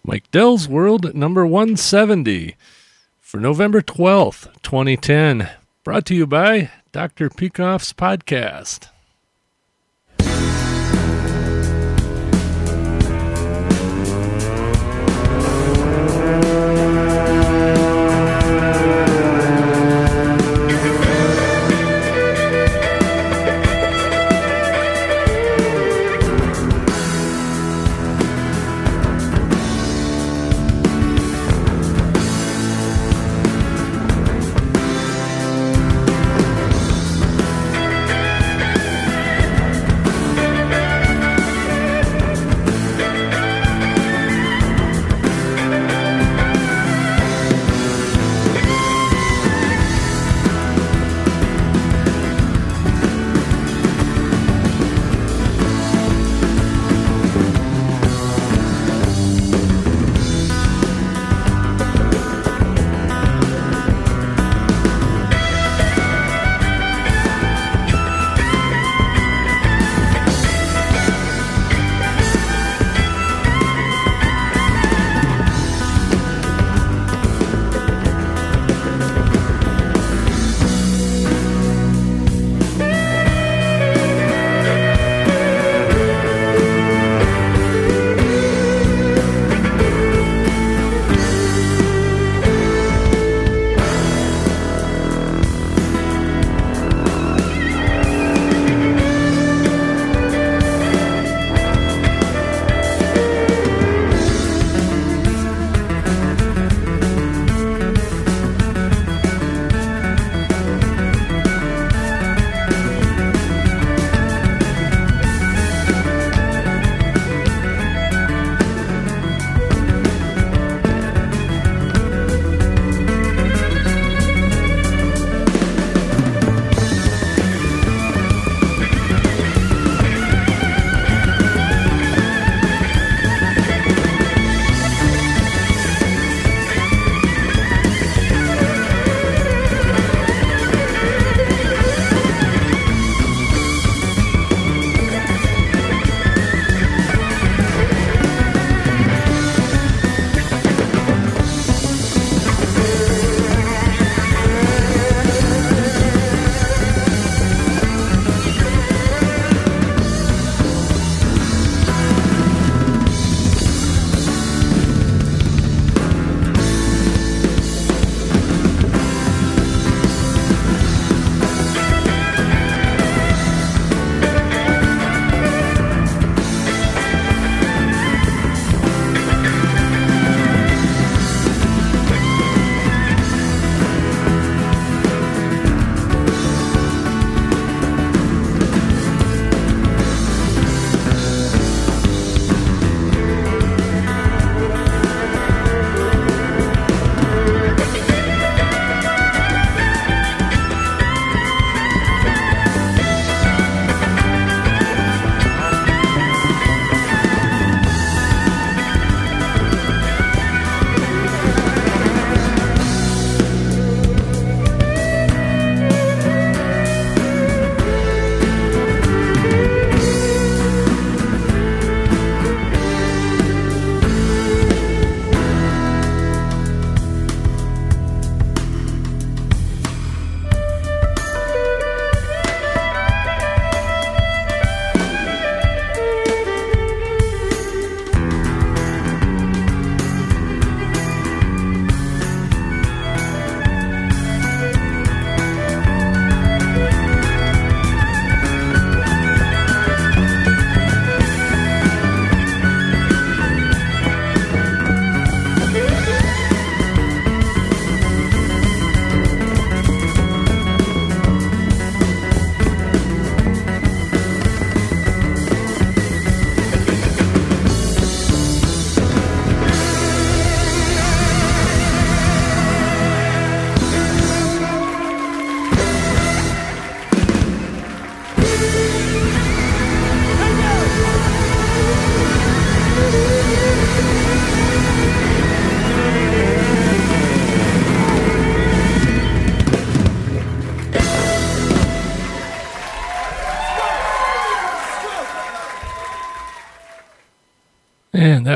Mike Dell's World number 170 for November 12th, 2010. Brought to you by Dr. Peikoff's Podcast.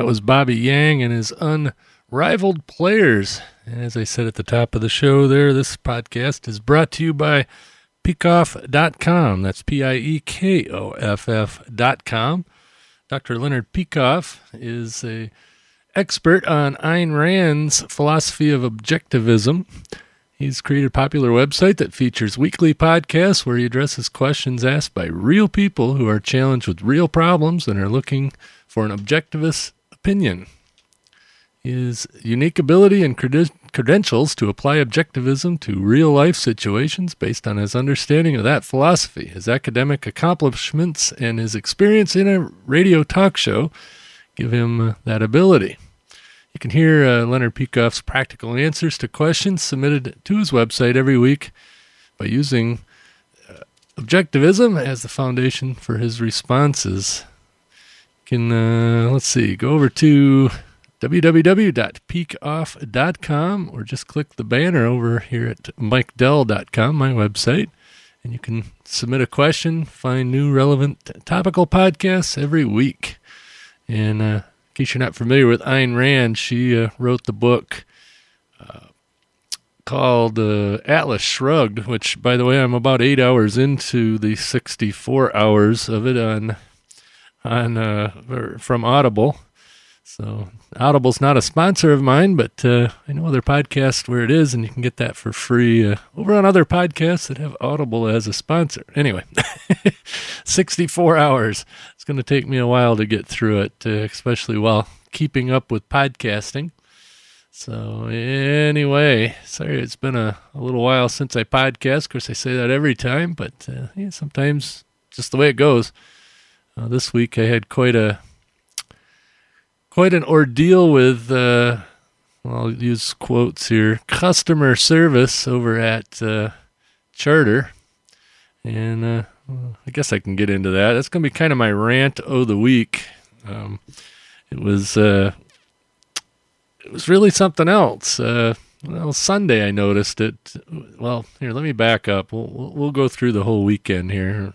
was Bobby Yang and his Unrivaled Players. And as I said at the top of the show there, this podcast is brought to you by Peikoff.com. That's P-I-E-K-O-F-F.com. Dr. Leonard Peikoff is an expert on Ayn Rand's philosophy of objectivism. He's created a popular website that features weekly podcasts where he addresses questions asked by real people who are challenged with real problems and are looking for an objectivist opinion. His unique ability and credentials to apply objectivism to real-life situations based on his understanding of that philosophy, his academic accomplishments, and his experience in a radio talk show give him that ability. You can hear Leonard Peikoff's practical answers to questions submitted to his website every week by using objectivism as the foundation for his responses. You can, go over to www.peikoff.com or just click the banner over here at mikedell.com, my website, and you can submit a question, find new relevant topical podcasts every week. And in case you're not familiar with Ayn Rand, she wrote the book called Atlas Shrugged, which, by the way, I'm about 8 hours into the 64 hours of it from Audible. So Audible's not a sponsor of mine, but I know other podcasts where it is, and you can get that for free over on other podcasts that have Audible as a sponsor. Anyway, 64 hours. It's going to take me a while to get through it, especially while keeping up with podcasting. So anyway, sorry it's been a little while since I podcast. Of course, I say that every time, but sometimes just the way it goes. This week I had quite an ordeal with, I'll use quotes here, customer service over at Charter. And I guess I can get into that. That's going to be kind of my rant of the week. It was really something else. Sunday I noticed it. Well, here, let me back up. We'll go through the whole weekend here.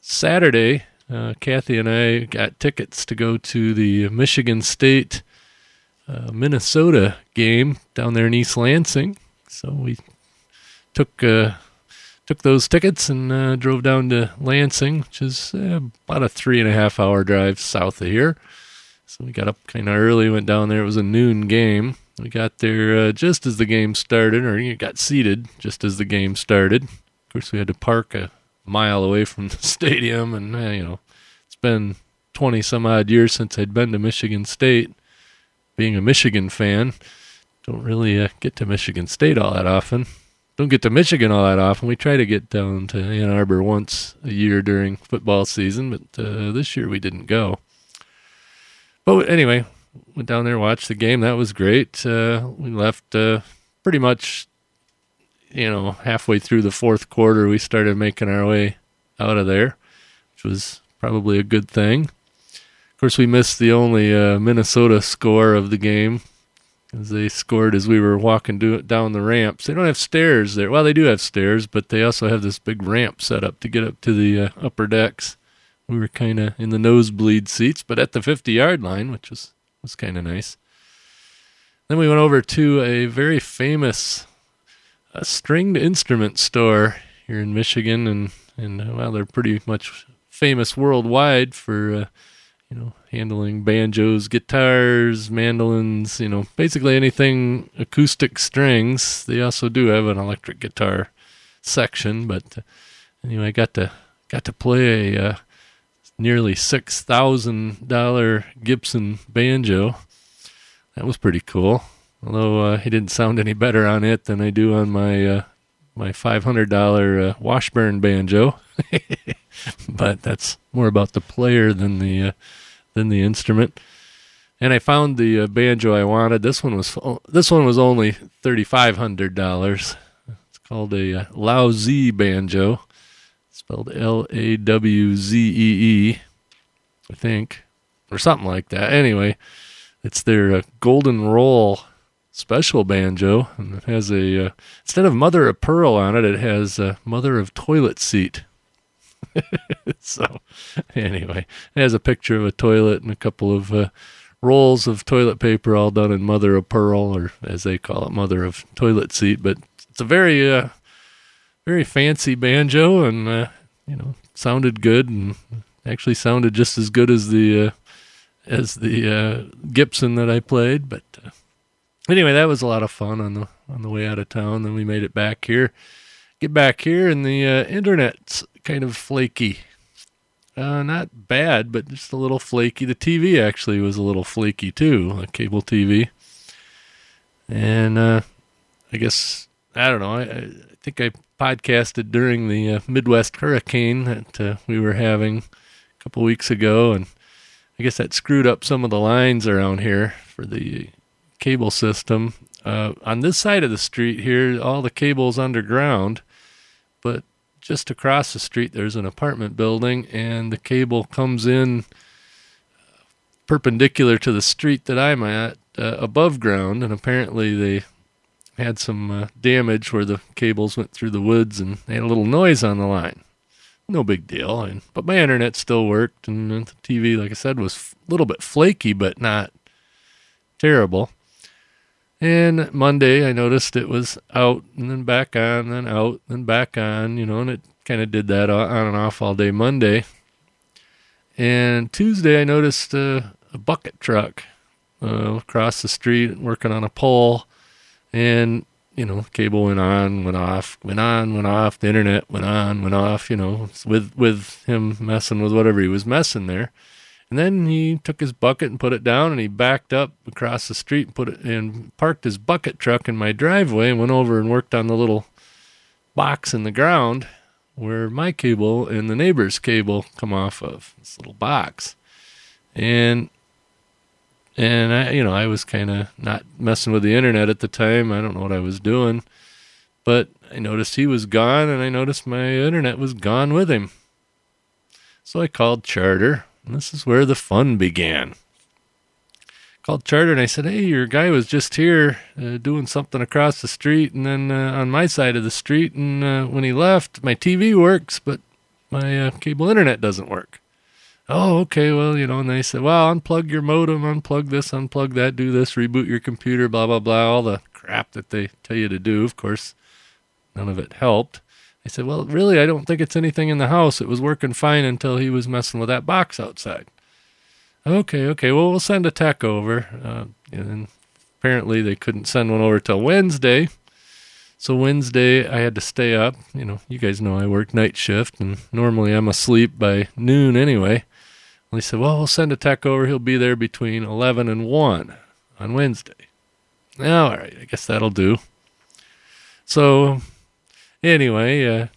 Saturday, Kathy and I got tickets to go to the Michigan State Minnesota game down there in East Lansing. So we took those tickets and drove down to Lansing, which is about a 3.5 hour drive south of here. So we got up kind of early, went down there. It was a noon game. We got there just as the game started, or you got seated just as the game started. Of course, we had to park a mile away from the stadium, and it's been 20 some odd years since I'd been to Michigan State. Being a Michigan fan, don't really get to Michigan State all that often. Don't get to Michigan all that often. We try to get down to Ann Arbor once a year during football season, but this year we didn't go. But anyway, went down there, watched the game. That was great. We left pretty much, halfway through the fourth quarter. We started making our way out of there, which was probably a good thing. Of course, we missed the only Minnesota score of the game, as they scored as we were walking down the ramps. They don't have stairs there. Well, they do have stairs, but they also have this big ramp set up to get up to the upper decks. We were kind of in the nosebleed seats, but at the 50-yard line, which was kind of nice. Then we went over to a very famous stringed instrument store here in Michigan, and they're pretty much famous worldwide for handling banjos, guitars, mandolins, basically anything acoustic strings. They also do have an electric guitar section, but anyway, I got to play a nearly $6,000 Gibson banjo. That was pretty cool. Although he didn't sound any better on it than I do on my $500 Washburn banjo. But that's more about the player than the instrument. And I found the banjo I wanted. This one was only $3,500. It's called a Lawzee banjo. Spelled Lawzee, I think, or something like that. Anyway, it's their Golden Roll special banjo, and it has instead of Mother of Pearl on it, it has Mother of Toilet Seat. So anyway, it has a picture of a toilet and a couple of rolls of toilet paper all done in mother of pearl, or as they call it, mother of toilet seat. But it's a very fancy banjo, and sounded good, and actually sounded just as good as the Gibson that I played. But anyway, that was a lot of fun on the way out of town. Then we made it back here. Get back here, and the internet's kind of flaky. Not bad, but just a little flaky. The TV actually was a little flaky too, a cable TV. And I guess, I don't know, I think I podcasted during the Midwest hurricane that we were having a couple weeks ago, and I guess that screwed up some of the lines around here for the cable system. On this side of the street here, all the cable's underground, but just across the street there's an apartment building, and the cable comes in perpendicular to the street that I'm at, above ground, and apparently they had some damage where the cables went through the woods and they had a little noise on the line. No big deal, but my internet still worked, and the TV, like I said, was a little bit flaky, but not terrible. And Monday, I noticed it was out and then back on, then out, then back on, and it kind of did that on and off all day Monday. And Tuesday, I noticed a bucket truck across the street working on a pole, and, cable went on, went off, went on, went off, the internet went on, went off, with him messing with whatever he was messing there. And then he took his bucket and put it down, and he backed up across the street and parked his bucket truck in my driveway and went over and worked on the little box in the ground where my cable and the neighbor's cable come off of, this little box. And I was kind of not messing with the internet at the time. I don't know what I was doing, but I noticed he was gone, and I noticed my internet was gone with him. So I called Charter. And this is where the fun began. Called Charter, and I said, hey, your guy was just here doing something across the street, and then on my side of the street, and when he left, my TV works, but my cable internet doesn't work. Oh, okay, well, and they said, well, unplug your modem, unplug this, unplug that, do this, reboot your computer, blah, blah, blah, all the crap that they tell you to do. Of course, none of it helped. I said, well, really, I don't think it's anything in the house. It was working fine until he was messing with that box outside. Okay, well, we'll send a tech over. And apparently they couldn't send one over till Wednesday. So Wednesday I had to stay up. You guys know I work night shift, and normally I'm asleep by noon anyway. Well, they said, well, we'll send a tech over. He'll be there between 11 and 1 on Wednesday. All right, I guess that'll do. So anyway,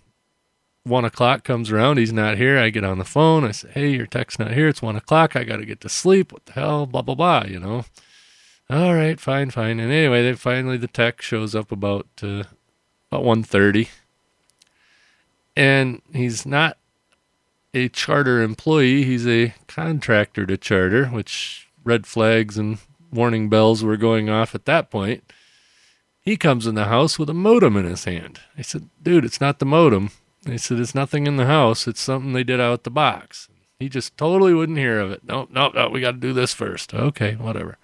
1 o'clock comes around. He's not here. I get on the phone. I say, hey, your tech's not here. It's 1 o'clock. I got to get to sleep. What the hell? Blah, blah, blah, All right, fine. And anyway, the tech shows up about 1:30. And he's not a Charter employee. He's a contractor to Charter, which red flags and warning bells were going off at that point. He comes in the house with a modem in his hand. I said, dude, it's not the modem. They said, it's nothing in the house. It's something they did out the box. He just totally wouldn't hear of it. No, we got to do this first. Okay, whatever.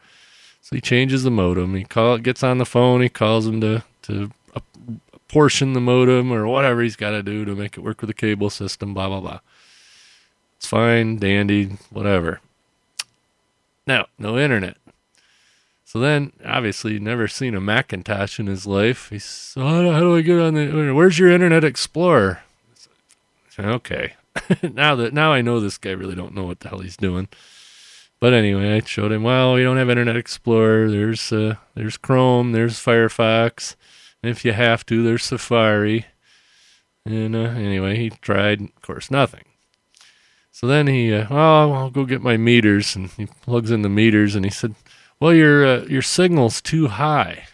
So he changes the modem. He gets on the phone. He calls him to apportion the modem or whatever he's got to do to make it work with the cable system, blah, blah, blah. It's fine, dandy, whatever. Now, no internet. So then, obviously, never seen a Macintosh in his life. He said, how do I get on the, where's your Internet Explorer? I said, okay. Now I know this guy really don't know what the hell he's doing. But anyway, I showed him, well, we don't have Internet Explorer. There's Chrome, there's Firefox. And if you have to, there's Safari. And anyway, he tried, of course, nothing. So then I'll go get my meters. And he plugs in the meters, and he said, well, your signal's too high.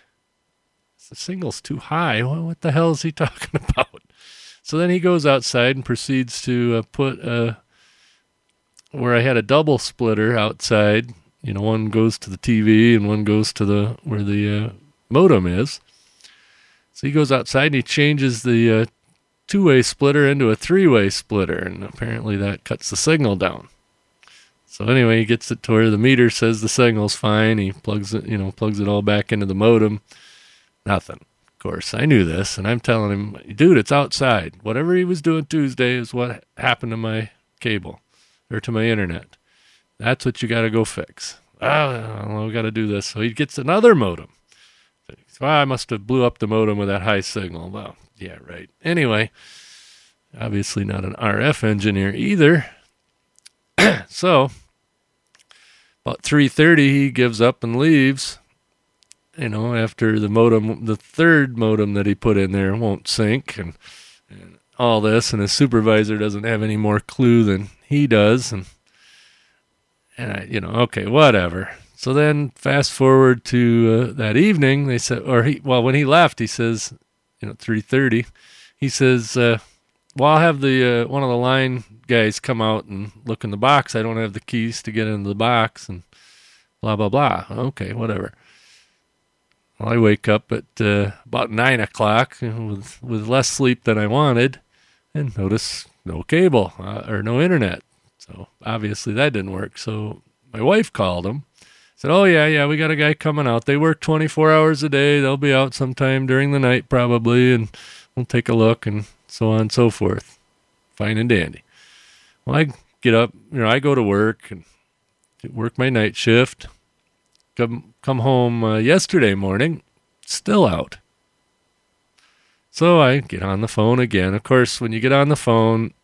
The signal's too high? Well, what the hell is he talking about? So then he goes outside and proceeds to put where I had a double splitter outside. One goes to the TV and one goes to where the modem is. So he goes outside and he changes the two-way splitter into a three-way splitter, and apparently that cuts the signal down. So anyway, he gets it to where the meter says the signal's fine. He plugs it all back into the modem. Nothing. Of course, I knew this, and I'm telling him, dude, it's outside. Whatever he was doing Tuesday is what happened to my cable, or to my internet. That's what you got to go fix. Oh, we got to do this. So he gets another modem. Well, I must have blew up the modem with that high signal. Well, yeah, right. Anyway, obviously not an RF engineer either. So about 3:30, he gives up and leaves. After the third modem that he put in there won't sync and all this, and his supervisor doesn't have any more clue than he does, and I, okay, whatever. So then fast forward to that evening, they said, when he left, he says, 3:30, he says, well, I'll have the one of the line guys come out and look in the box. I don't have the keys to get into the box, and blah, blah, blah. Okay, whatever. Well, I wake up at about 9 o'clock with less sleep than I wanted and notice no cable or no internet. So obviously that didn't work. So my wife called him, said, oh, yeah, we got a guy coming out. They work 24 hours a day. They'll be out sometime during the night probably, and we'll take a look and so on and so forth. Fine and dandy. Well, I get up, I go to work and work my night shift. Come home yesterday morning, still out. So I get on the phone again. Of course, when you get on the phone,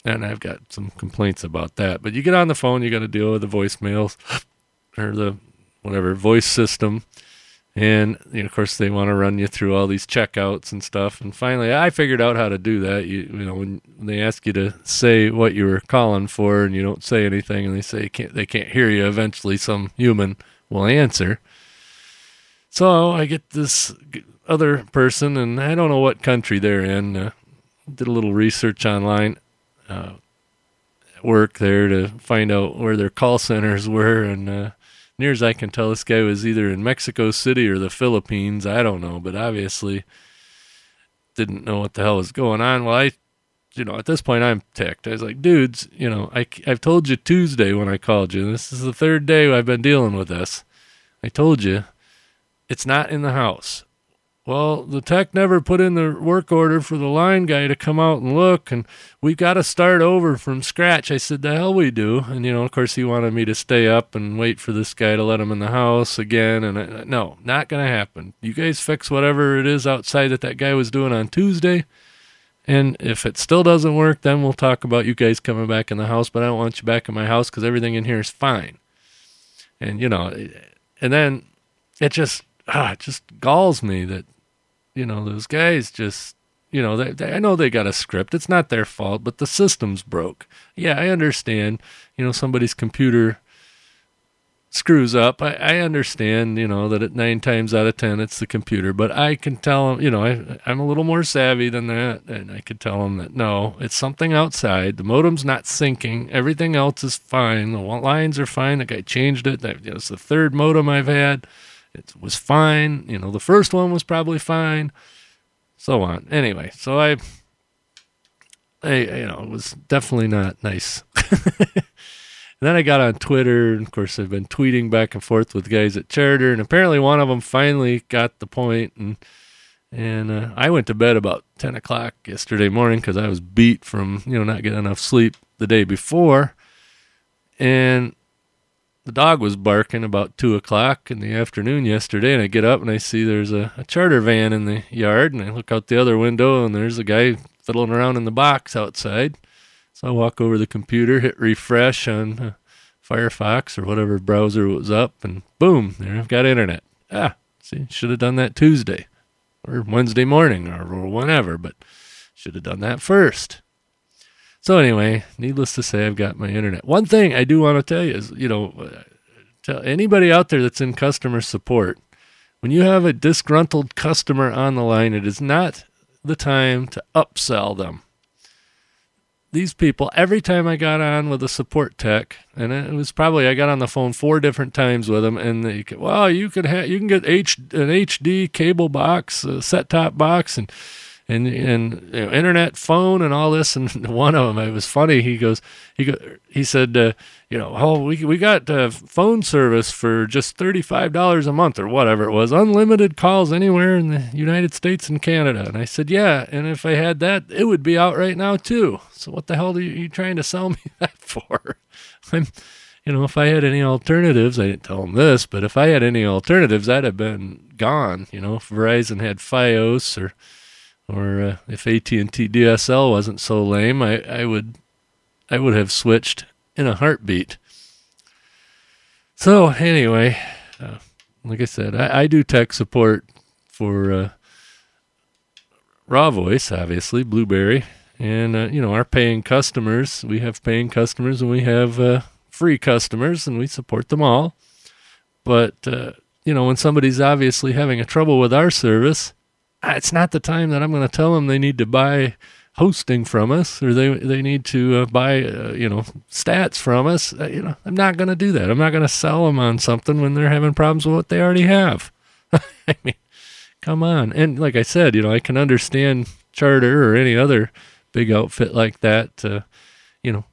and I've got some complaints about that, but you get on the phone, you got to deal with the voicemails or the whatever voice system. And, of course, they want to run you through all these checkouts and stuff. And finally, I figured out how to do that. When they ask you to say what you were calling for and you don't say anything and they say they can't hear you, eventually some human will answer. So I get this other person, and I don't know what country they're in. Did a little research online at work there to find out where their call centers were, and near as I can tell, this guy was either in Mexico City or the Philippines. I don't know, but obviously didn't know what the hell was going on. Well, at this point, I'm ticked. I was like, dudes, I've told you Tuesday when I called you. This is the third day I've been dealing with this. I told you it's not in the house. Well, the tech never put in the work order for the line guy to come out and look, and we got to start over from scratch. I said, the hell we do. And, of course, he wanted me to stay up and wait for this guy to let him in the house again. And no, not going to happen. You guys fix whatever it is outside that guy was doing on Tuesday. And if it still doesn't work, then we'll talk about you guys coming back in the house. But I don't want you back in my house because everything in here is fine. And, and then it just galls me that, those guys just, I know they got a script. It's not their fault, but the system's broke. Yeah, I understand, somebody's computer screws up. I understand, that at 9 times out of 10, it's the computer, but I can tell them, I'm a little more savvy than that. And I could tell them that, no, it's something outside. The modem's not syncing. Everything else is fine. The lines are fine. The guy changed it. It's the third modem I've had. It was fine. The first one was probably fine. So on. Anyway, so I it was definitely not nice. And then I got on Twitter, and of course I've been tweeting back and forth with guys at Charter, and apparently one of them finally got the point, and I went to bed about 10 o'clock yesterday morning because I was beat from, not getting enough sleep the day before, and the dog was barking about 2 o'clock in the afternoon yesterday, and I get up and I see there's a Charter van in the yard, and I look out the other window, and there's a guy fiddling around in the box outside. So I walk over to the computer, hit refresh on Firefox or whatever browser was up, and boom, there I've got internet. See, should have done that Tuesday or Wednesday morning or whenever, but should have done that first. So anyway, needless to say, I've got my internet. One thing I do want to tell you is, tell anybody out there that's in customer support, when you have a disgruntled customer on the line, it is not the time to upsell them. These people, every time I got on with a support tech, and it was probably, I got on the phone 4 different times with them, and they could, well, you can get an HD cable box, a set-top box, and and internet, phone, and all this. And one of them, it was funny. He said, oh, we got phone service for just $35 a month or whatever it was, unlimited calls anywhere in the United States and Canada. And I said, yeah, and if I had that, it would be out right now too. So what the hell are you trying to sell me that for? If I had any alternatives, I didn't tell him this, but if I had any alternatives, I'd have been gone. If Verizon had Fios or if AT&T DSL wasn't so lame, I would have switched in a heartbeat. So anyway, like I said, I do tech support for Raw Voice, obviously, Blueberry, and our paying customers. We have paying customers and we have free customers, and we support them all. But when somebody's obviously having a trouble with our service, it's not the time that I'm going to tell them they need to buy hosting from us, or they need to buy stats from us. I'm not going to do that. I'm not going to sell them on something when they're having problems with what they already have. I mean, come on. And like I said, I can understand Charter or any other big outfit like that,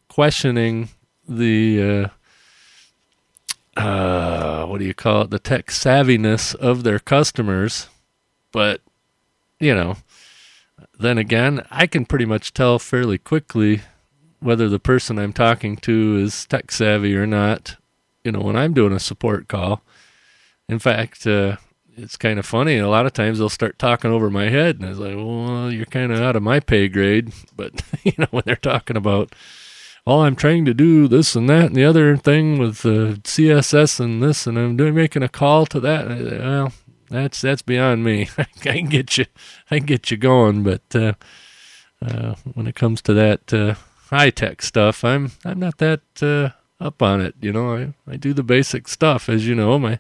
questioning the the tech savviness of their customers. But then again, I can pretty much tell fairly quickly whether the person I'm talking to is tech savvy or not, when I'm doing a support call. In fact, it's kind of funny. A lot of times they'll start talking over my head, and I was like, well, you're kind of out of my pay grade. But, when they're talking about, oh, I'm trying to do this and that and the other thing with CSS and this, and I'm making a call to that. Well, that's beyond me. I can get you going, but when it comes to that high tech stuff, I'm not that up on it. I do the basic stuff, as you know. My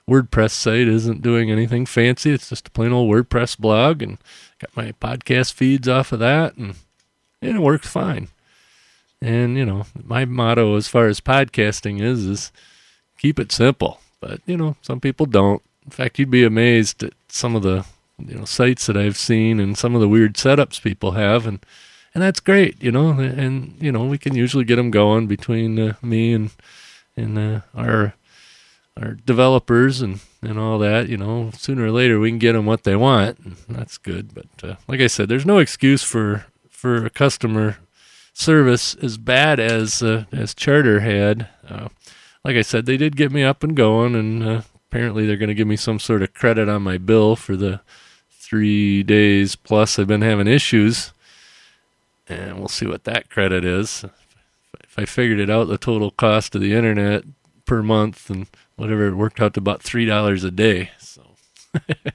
WordPress site isn't doing anything fancy. It's just a plain old WordPress blog, and got my podcast feeds off of that, and it works fine. And, my motto as far as podcasting is keep it simple. But, some people don't. In fact, you'd be amazed at some of the, sites that I've seen and some of the weird setups people have. And that's great, and, we can usually get them going between me and our developers and all that. Sooner or later we can get them what they want, and that's good. But like I said, there's no excuse for a customer service as bad as Charter had. Like I said, they did get me up and going, and apparently they're going to give me some sort of credit on my bill for the 3 days plus I've been having issues, and we'll see what that credit is. If I figured it out, the total cost of the internet per month and whatever, it worked out to about $3 a day. So if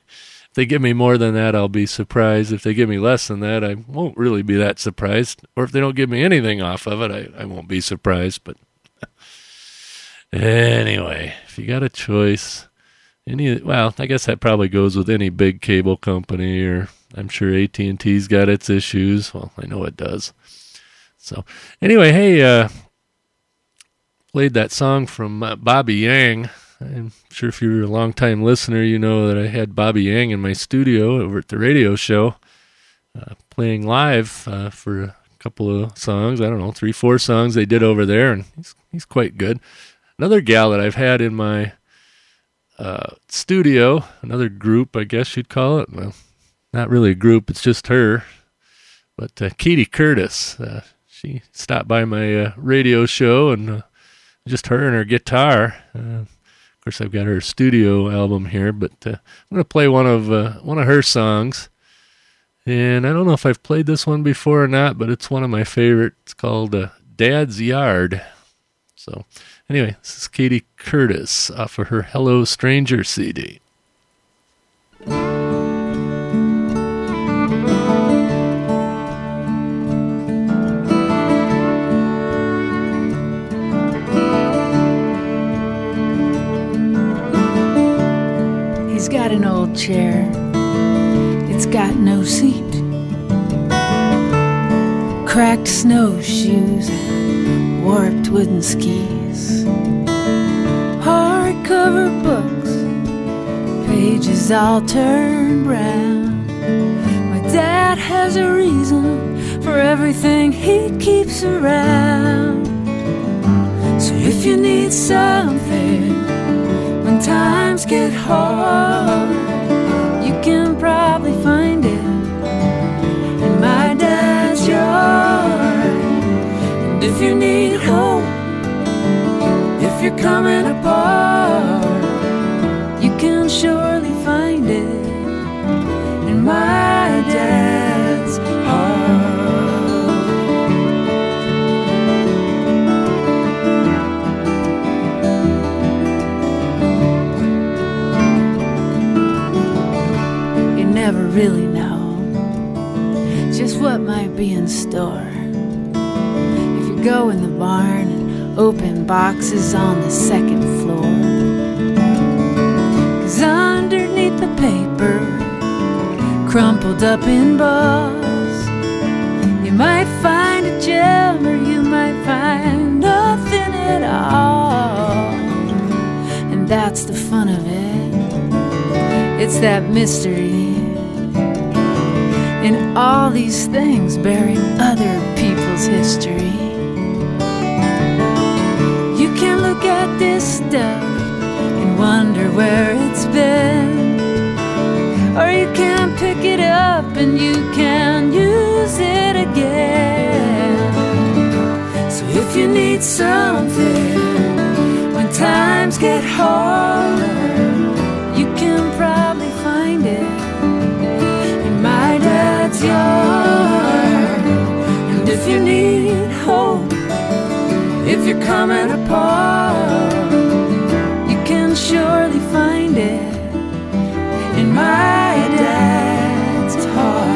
they give me more than that, I'll be surprised. If they give me less than that, I won't really be that surprised. Or if they don't give me anything off of it, I won't be surprised. But anyway, if you got a choice, I guess that probably goes with any big cable company, or I'm sure AT&T's got its issues. Well, I know it does. So anyway, hey, played that song from Bobby Yang. I'm sure if you're a long-time listener, you know that I had Bobby Yang in my studio over at the radio show, playing live for a couple of songs. I don't know, 3-4 songs they did over there, and he's quite good. Another gal that I've had in my studio, another group, I guess you'd call it. Well, not really a group, it's just her. But Katie Curtis, she stopped by my radio show, and just her and her guitar. Of course, I've got her studio album here, but I'm going to play one of her songs. And I don't know if I've played this one before or not, but it's one of my favorites. It's called Dad's Yard. So anyway, this is Katie Curtis off of her Hello Stranger CD. He's got an old chair, it's got no seat, cracked snowshoes, warped wooden skis, hardcover books, pages all turned brown, my Dad has a reason for everything he keeps around. So if you need something when times get hard, you can probably find it in my dad's yard. And if you need hope, if you're coming apart, you can surely find it in my dad's heart. You never really know just what might be in store. If you go in the barn and open boxes on the second floor, 'cause underneath the paper, crumpled up in balls, you might find a gem or you might find nothing at all. And that's the fun of it. It's that mystery in all these things bearing other people's history. You can look at this stuff and wonder where it's been, or you can pick it up and you can use it again. So if you need something when times get hard, you can probably find it in my dad's yard. And if you need hope, if you're coming apart, you can surely find it in my dad's heart.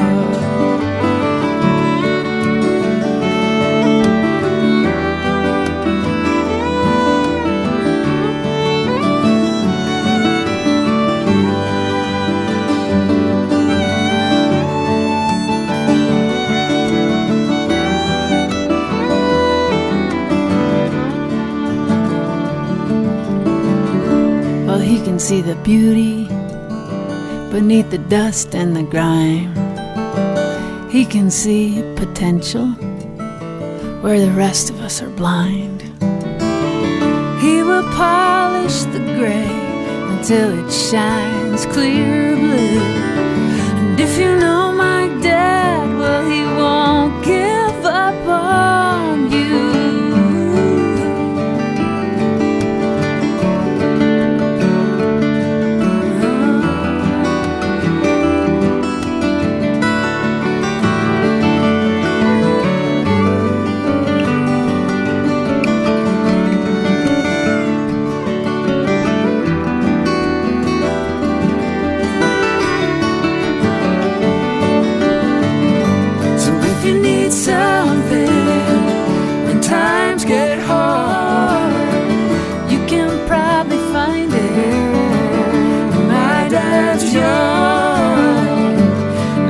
Well, he can see the beauty beneath the dust and the grime. He can see potential where the rest of us are blind. He will polish the gray until it shines clear blue. And if you know my dad, well, he won't give up on you.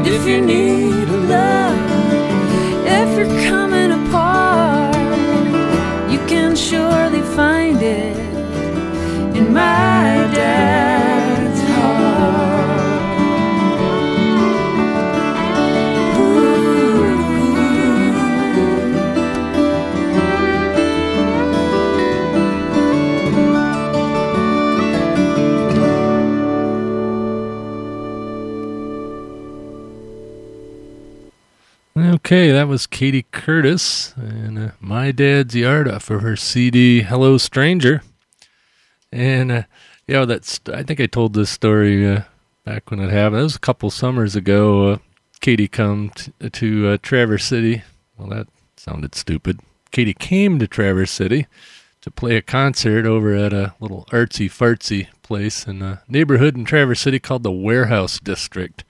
If you need a love, if you're coming apart, you can surely find it in my dad's heart. Okay, that was Katie Curtis and My Dad's Yard off of her CD Hello Stranger. And I think I told this story back when it happened. It was a couple summers ago. Katie come to Traverse City. Well, that sounded stupid. Katie came to Traverse City to play a concert over at a little artsy-fartsy place in a neighborhood in Traverse City called the Warehouse District.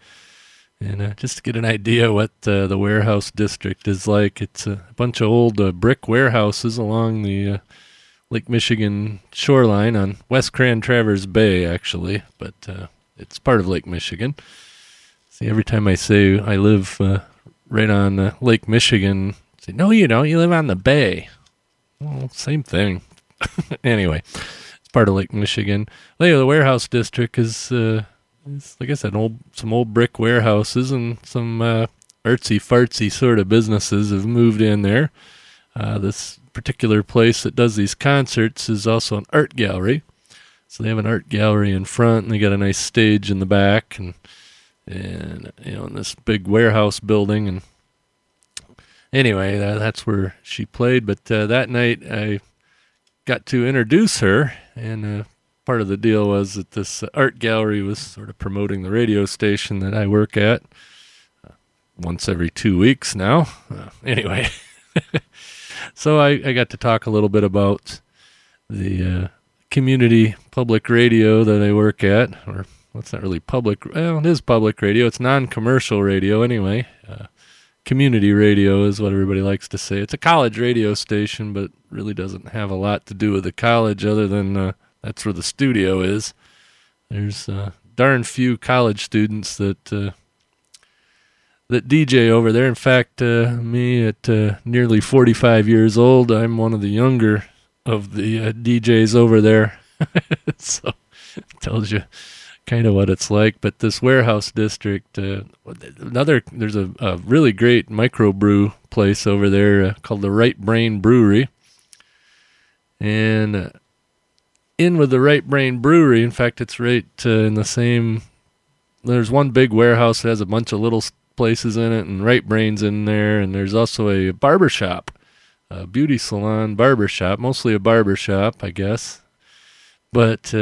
And just to get an idea what the Warehouse District is like, it's a bunch of old brick warehouses along the Lake Michigan shoreline on West Cran Traverse Bay, actually, but it's part of Lake Michigan. See, every time I say I live right on Lake Michigan, say, no, you don't, you live on the bay. Well, same thing. Anyway, it's part of Lake Michigan. Well, the Warehouse District is It's, like I said, some old brick warehouses and some artsy-fartsy sort of businesses have moved in there. This particular place that does these concerts is also an art gallery. So they have an art gallery in front, and they got a nice stage in the back, and in this big warehouse building. And anyway, that's where she played. But that night, I got to introduce her, and part of the deal was that this art gallery was sort of promoting the radio station that I work at once every 2 weeks now. Anyway, so I got to talk a little bit about the community public radio that I work at, or well, it's not really public. Well, it is public radio. It's non-commercial radio anyway. Community radio is what everybody likes to say. It's a college radio station, but really doesn't have a lot to do with the college other than that's where the studio is. There's darn few college students that DJ over there. In fact, me at nearly 45 years old, I'm one of the younger of the DJs over there. So it tells you kind of what it's like. But this warehouse district, there's a really great microbrew place over there called the Right Brain Brewery. And in with the Right Brain Brewery, in fact, it's right in the same, there's one big warehouse that has a bunch of little places in it, and Right Brain's in there, and there's also a barbershop, a beauty salon barbershop, mostly a barbershop, I guess. But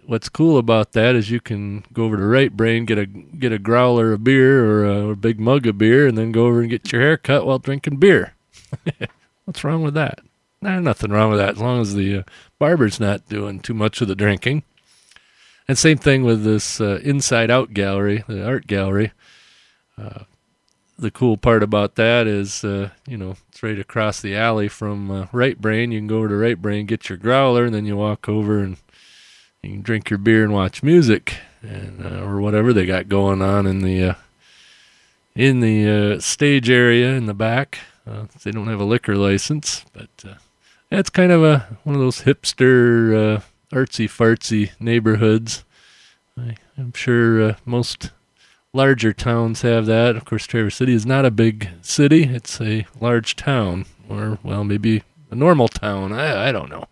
what's cool about that is you can go over to Right Brain, get a growler of beer or a big mug of beer, and then go over and get your hair cut while drinking beer. What's wrong with that? Nothing wrong with that, as long as the barber's not doing too much of the drinking. And same thing with this Inside Out gallery, the art gallery. The cool part about that is, it's right across the alley from Right Brain. You can go over to Right Brain, get your growler, and then you walk over and you can drink your beer and watch music, and or whatever they got going on in the stage area in the back. They don't have a liquor license, but it's kind of one of those hipster, artsy-fartsy neighborhoods. I'm sure most larger towns have that. Of course, Traverse City is not a big city. It's a large town, or, well, maybe a normal town. I don't know.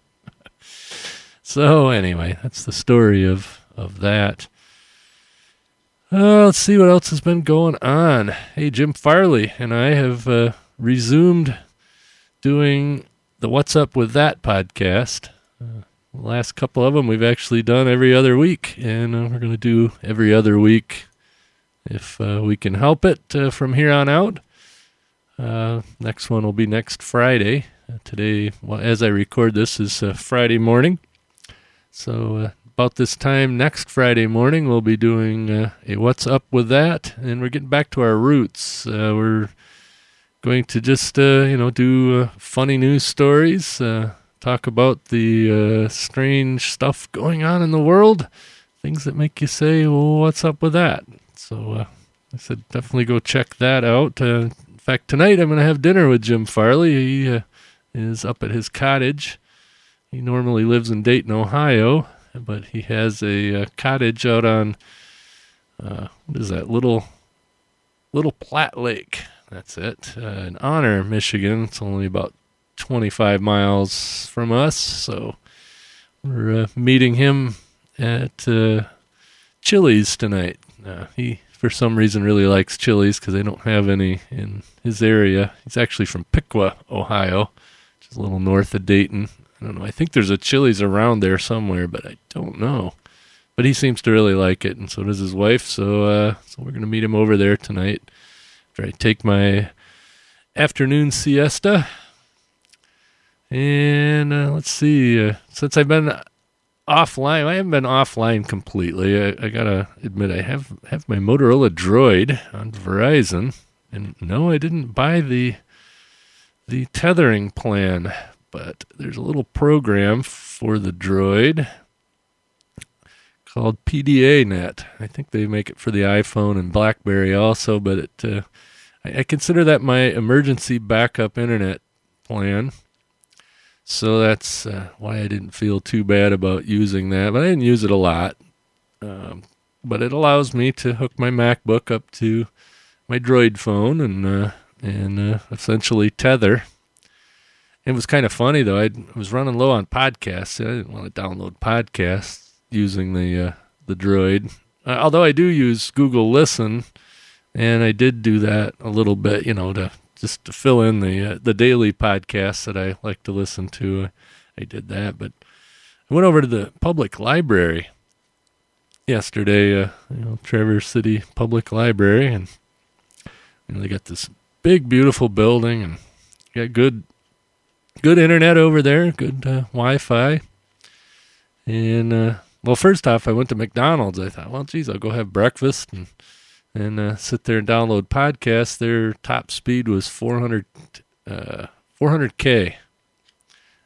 So anyway, that's the story of that. Let's see what else has been going on. Hey, Jim Farley and I have resumed doing the What's Up With That podcast. The last couple of them we've actually done every other week, and we're going to do every other week if we can help it from here on out. Next one will be next Friday. Today, as I record this, is Friday morning. So about this time next Friday morning, we'll be doing a What's Up With That, and we're getting back to our roots. We're going to just, do funny news stories, talk about the strange stuff going on in the world, things that make you say, well, what's up with that? So I said definitely go check that out. In fact, tonight I'm going to have dinner with Jim Farley. He is up at his cottage. He normally lives in Dayton, Ohio, but he has a cottage out on, what is that, Little Platte Lake. That's it. In Honor, Michigan. It's only about 25 miles from us, so we're meeting him at Chili's tonight. He, for some reason, really likes Chili's because they don't have any in his area. He's actually from Piqua, Ohio, which is a little north of Dayton. I don't know. I think there's a Chili's around there somewhere, but I don't know. But he seems to really like it, and so does his wife. So we're going to meet him over there tonight after I take my afternoon siesta. And let's see. Since I've been offline, I haven't been offline completely. I gotta admit, I have my Motorola Droid on Verizon, and no, I didn't buy the tethering plan. But there's a little program for the Droid called PDA Net. I think they make it for the iPhone and BlackBerry also, but I consider that my emergency backup internet plan. So that's why I didn't feel too bad about using that. But I didn't use it a lot. but it allows me to hook my MacBook up to my Droid phone and essentially tether. It was kind of funny though. I was running low on podcasts. I didn't want to download podcasts using the Droid. Although I do use Google Listen, and I did do that a little bit, to fill in the daily podcasts that I like to listen to. I did that, but I went over to the public library yesterday, Traverse City Public Library, and they got this big, beautiful building, and got good internet over there, good Wi-Fi, and well, first off, I went to McDonald's. I thought, well, geez, I'll go have breakfast and sit there and download podcasts. Their top speed was 400K.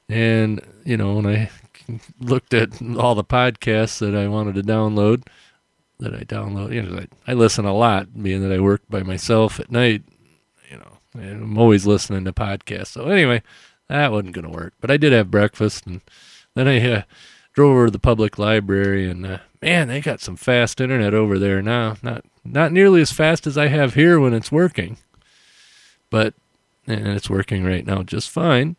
And, when I looked at all the podcasts that I wanted to download, I listen a lot, being that I work by myself at night, and I'm always listening to podcasts. So anyway, that wasn't going to work. But I did have breakfast, and then I drove over to the public library, and man, they got some fast internet over there now. Not nearly as fast as I have here when it's working, but it's working right now just fine.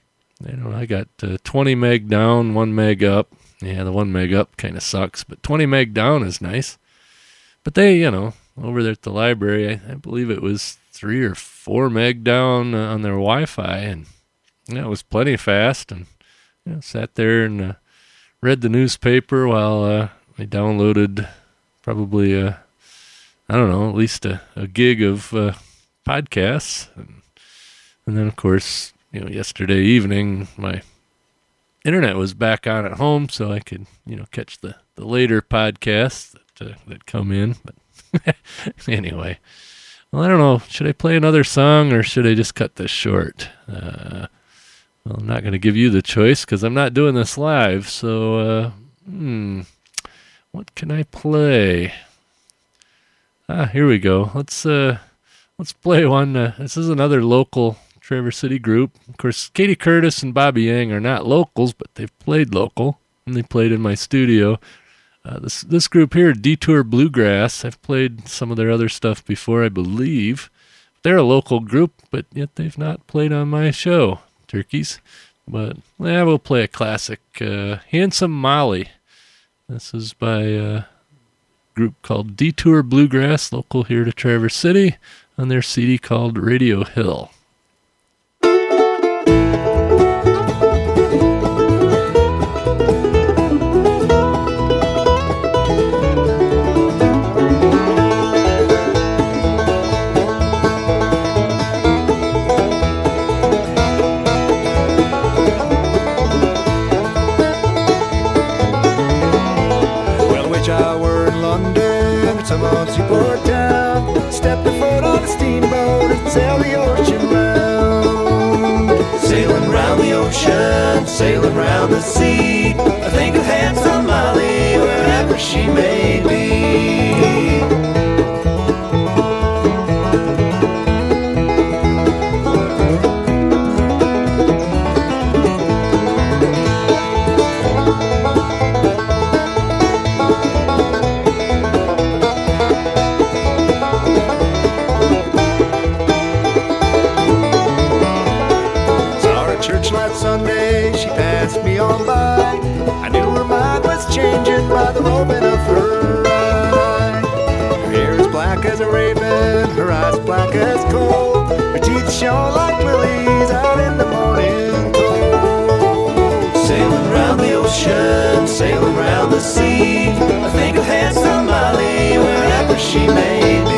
I got 20 meg down, 1 meg up. Yeah, the 1 meg up kind of sucks, but 20 meg down is nice. But they, over there at the library, I believe it was 3 or 4 meg down on their Wi-Fi, and it was plenty fast. And sat there and read the newspaper while I downloaded probably, at least a gig of podcasts. And then, of course, yesterday evening, my internet was back on at home, so I could, catch the later podcasts that come in. But anyway, well, I don't know. Should I play another song, or should I just cut this short? Well, I'm not going to give you the choice because I'm not doing this live. So, what can I play? Here we go. Let's play one. This is another local Traverse City group. Of course, Katie Curtis and Bobby Yang are not locals, but they've played local, and they played in my studio. This group here, Detour Bluegrass, I've played some of their other stuff before, I believe. They're a local group, but yet they've not played on my show, Turkeys. But we'll play a classic, Handsome Molly. This is by a group called Detour Bluegrass, local here to Traverse City, on their CD called Radio Hill. Seaport town, step the foot on a steamboat and sail the ocean round. Sailing round the ocean, sailing round the sea, I think of handsome Molly wherever she may be. Sunday, she passed me on by. I knew her mind was changing by the roving of her eye. Her hair is black as a raven, her eyes black as coal. Her teeth shone like lilies out in the morning cold. Sailing round the ocean, sailing round the sea, I think of handsome Molly wherever she may be.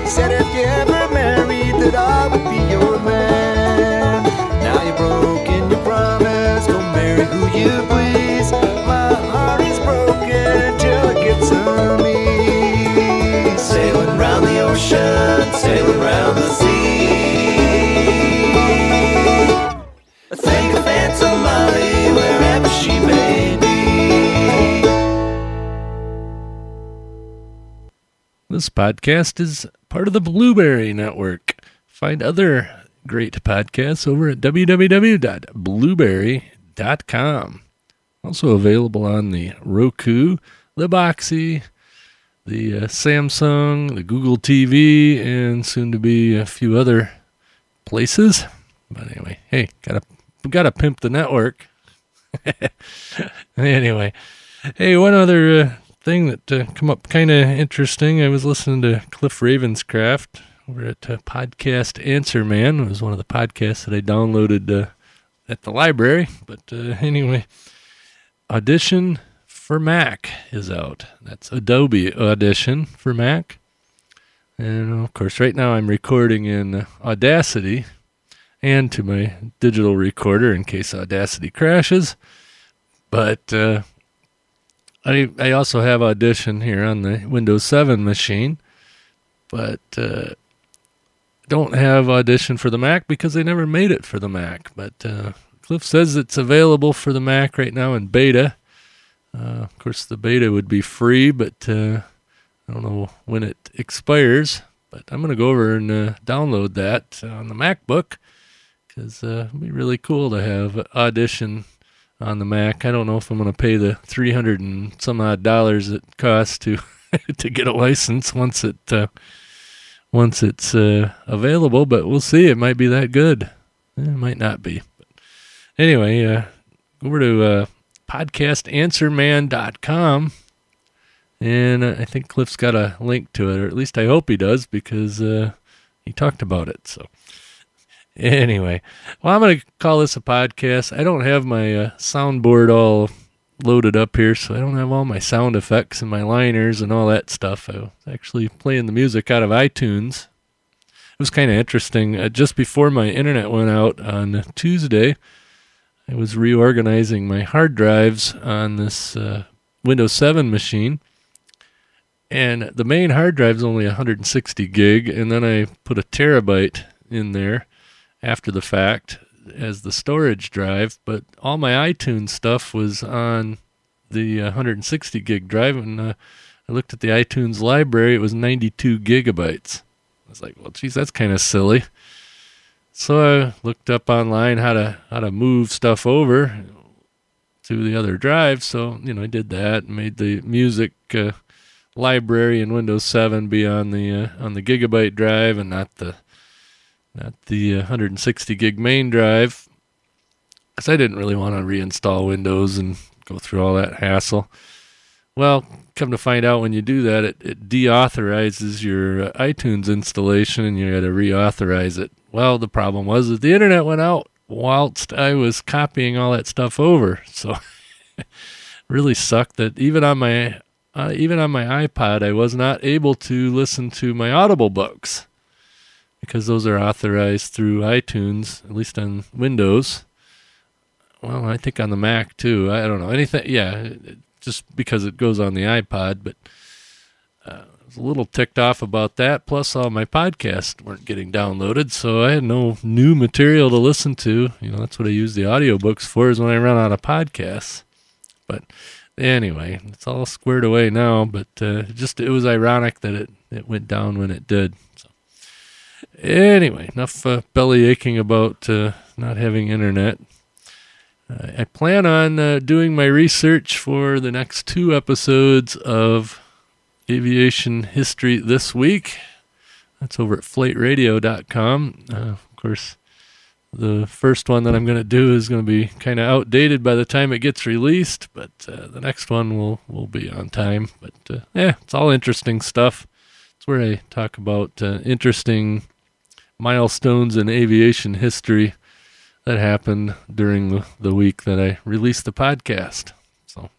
Said if you ever married that I would be This podcast is part of the Blueberry Network. Find other great podcasts over at www.blueberry.com. Also available on the Roku, the Boxy, the Samsung, the Google TV, and soon to be a few other places. But anyway, hey, gotta pimp the network. Anyway, hey, one other thing that come up kind of interesting. I was listening to Cliff Ravenscraft over at Podcast Answer Man. It was one of the podcasts that I downloaded at the library. But anyway, Audition for Mac is out. That's Adobe Audition for Mac. And of course, right now I'm recording in Audacity and to my digital recorder in case Audacity crashes. But I also have Audition here on the Windows 7 machine, but don't have Audition for the Mac because they never made it for the Mac. But Cliff says it's available for the Mac right now in beta. Of course, the beta would be free, but I don't know when it expires. But I'm going to go over and download that on the MacBook because it'd be really cool to have Audition on the Mac. I don't know if I'm going to pay the $300 and some odd it costs to to get a license once it's available, but we'll see. It might be that good. It might not be. But anyway, over to podcastanswerman.com, and I think Cliff's got a link to it, or at least I hope he does, because he talked about it. So anyway, well, I'm going to call this a podcast. I don't have my soundboard all loaded up here, so I don't have all my sound effects and my liners and all that stuff. I was actually playing the music out of iTunes. It was kind of interesting. Just before my internet went out on Tuesday, I was reorganizing my hard drives on this Windows 7 machine, and the main hard drive is only 160 gig, and then I put a terabyte in there after the fact as the storage drive, but all my iTunes stuff was on the 160 gig drive, and I looked at the iTunes library. It was 92 gigabytes. I was like, well, geez, that's kind of silly. So I looked up online how to move stuff over to the other drive. So, I did that and made the music library in Windows 7 be on the gigabyte drive and not the 160 gig main drive, because I didn't really want to reinstall Windows and go through all that hassle. Well, come to find out, when you do that, it deauthorizes your iTunes installation, and you got to reauthorize it. Well, the problem was that the internet went out whilst I was copying all that stuff over, so it really sucked that even on my iPod, I was not able to listen to my Audible books, because those are authorized through iTunes, at least on Windows. Well, I think on the Mac too. I don't know anything. Yeah, just because it goes on the iPod. But I was a little ticked off about that. Plus, all my podcasts weren't getting downloaded, so I had no new material to listen to. That's what I use the audiobooks for, is when I run out of podcasts. But anyway, it's all squared away now. But it was ironic that it went down when it did. So. Anyway, enough belly aching about not having internet. I plan on doing my research for the next 2 episodes of Aviation History This Week. That's over at flightradio.com. Of course, the first one that I'm going to do is going to be kind of outdated by the time it gets released, but the next one will be on time. But it's all interesting stuff. It's where I talk about interesting milestones in aviation history that happened during the week that I released the podcast. So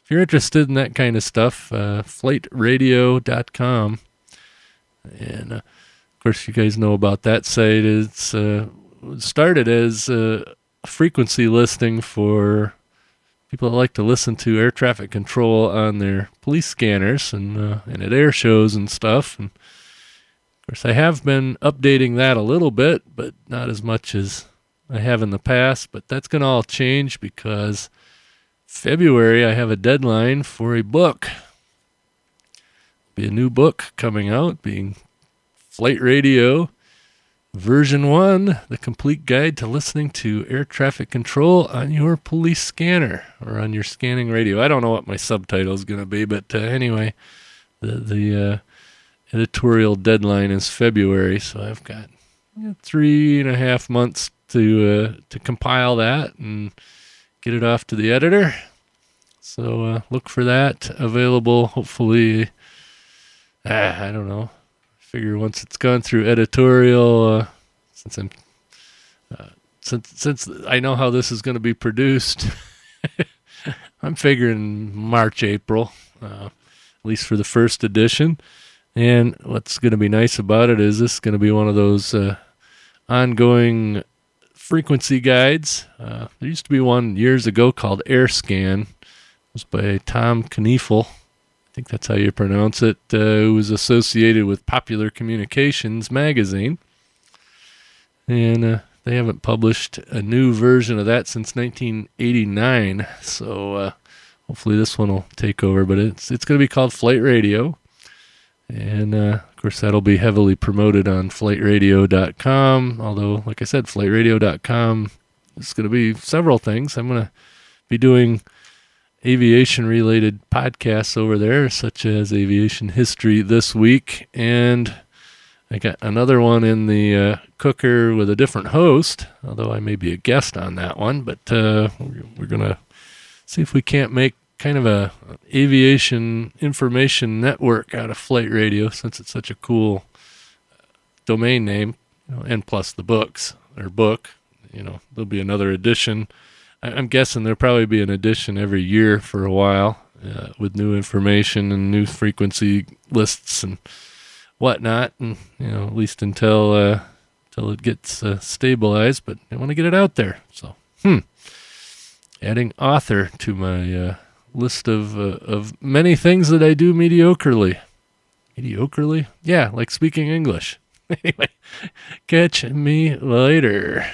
if you're interested in that kind of stuff, flightradio.com. And of course, you guys know about that site. It's started as a frequency listing for people that like to listen to air traffic control on their police scanners and at air shows and stuff. And of course, I have been updating that a little bit, but not as much as I have in the past. But that's going to all change because February I have a deadline for a book. be a new book coming out, being Flight Radio Version 1, the complete guide to listening to air traffic control on your police scanner or on your scanning radio. I don't know what my subtitle is going to be, but anyway, the editorial deadline is February, so I've got 3.5 months to compile that and get it off to the editor. So look for that available, hopefully, I don't know. Figure once it's gone through editorial, since I know how this is going to be produced, I'm figuring March, April, at least for the first edition. And what's going to be nice about it is this is going to be one of those ongoing frequency guides. There used to be one years ago called AirScan. It was by Tom Kniefel. I think that's how you pronounce it. Who was associated with Popular Communications magazine. And they haven't published a new version of that since 1989. So hopefully this one will take over. But it's going to be called Flight Radio. And, of course, that'll be heavily promoted on flightradio.com. Although, like I said, flightradio.com is going to be several things. I'm going to be doing aviation-related podcasts over there, such as Aviation History This Week. And I got another one in the cooker with a different host, although I may be a guest on that one. But we're going to see if we can't make kind of a aviation information network out of Flight Radio, since it's such a cool domain name, and plus the book, there'll be another edition. I'm guessing there'll probably be an edition every year for a while, with new information and new frequency lists and whatnot, and at least until it gets stabilized. But I want to get it out there, so adding author to my list of many things that I do mediocrely. Yeah, like speaking English. Anyway, catch me later.